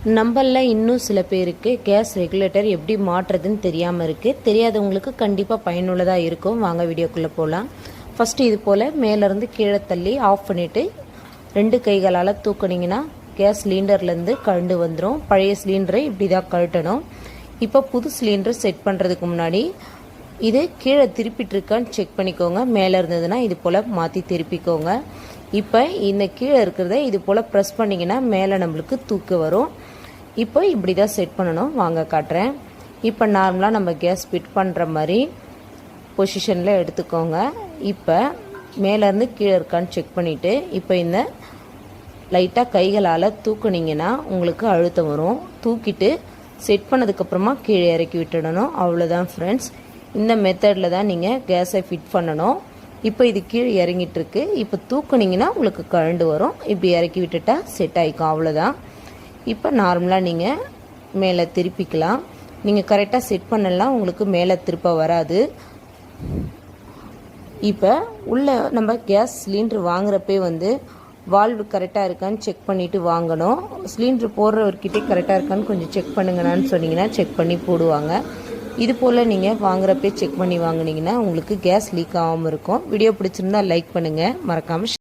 நம்மளில் இன்னும் சில பேருக்கு கேஸ் ரெகுலேட்டர் எப்படி மாற்றுறதுன்னு தெரியாமல் இருக்குது. தெரியாதவங்களுக்கு கண்டிப்பாக பயனுள்ளதாக இருக்கும். வாங்க வீடியோக்குள்ளே போகலாம். ஃபஸ்ட்டு இது போல் மேலேருந்து கீழே தள்ளி ஆஃப் பண்ணிவிட்டு 2 கைகளால் தூக்குனிங்கன்னா கேஸ் சிலிண்டர்லேருந்து கழண்டு வந்துடும். பழைய சிலிண்டரை இப்படி தான் கழட்டணும். இப்போ புது சிலிண்டர் செட் பண்ணுறதுக்கு முன்னாடி இது கீழே திருப்பிட்டுருக்கான்னு செக் பண்ணிக்கோங்க. மேலே இருந்ததுன்னா இது போல் மாற்றி திருப்பிக்கோங்க. இப்போ இந்த கீழே இருக்கிறத இது போல் ப்ரெஸ் பண்ணிங்கன்னா மேலே நம்மளுக்கு தூக்கு வரும். இப்போ இப்படி தான் செட் பண்ணணும். வாங்க காட்டுறேன். இப்போ நார்மலாக நம்ம கேஸ் ஃபிட் பண்ணுற மாதிரி பொசிஷனில் எடுத்துக்கோங்க. இப்போ மேலேருந்து கீழே இருக்கான்னு செக் பண்ணிவிட்டு இப்போ இந்த லைட்டாக கைகளால் தூக்குனிங்கன்னா உங்களுக்கு அழுத்தம் வரும். தூக்கிட்டு செட் பண்ணதுக்கப்புறமா கீழே இறக்கி விட்டுடணும். அவ்வளோதான் ஃப்ரெண்ட்ஸ். இந்த மெத்தடில் தான் நீங்கள் கேஸை ஃபிட் பண்ணணும். இப்போ இது கீழே இறங்கிட்டுருக்கு. இப்போ தூக்குனிங்கன்னா உங்களுக்கு கழண்டு வரும். இப்படி இறக்கி விட்டுட்டா செட் ஆகிக்கும். அவ்வளோதான். இப்போ நார்மலாக நீங்கள் மேலே திருப்பிக்கலாம். நீங்கள் கரெக்டாக செட் பண்ணலாம், உங்களுக்கு மேலே திருப்ப வராது. இப்போ உள்ளே நம்ம கேஸ் சிலிண்டர் வாங்குறப்பே வால்வு கரெக்டாக இருக்கான்னு செக் பண்ணிவிட்டு வாங்கணும். சிலிண்டர் போடுறவர்கிட்டே கரெக்டாக இருக்கான்னு கொஞ்சம் செக் பண்ணுங்கன்னு சொன்னீங்கன்னா செக் பண்ணி போடுவாங்க. இது போல் நீங்கள் வாங்குறப்பே செக் பண்ணி வாங்கினீங்கன்னா உங்களுக்கு கேஸ் லீக் ஆகாமல் இருக்கும். வீடியோ பிடிச்சிருந்தா லைக் பண்ணுங்கள். மறக்காமல்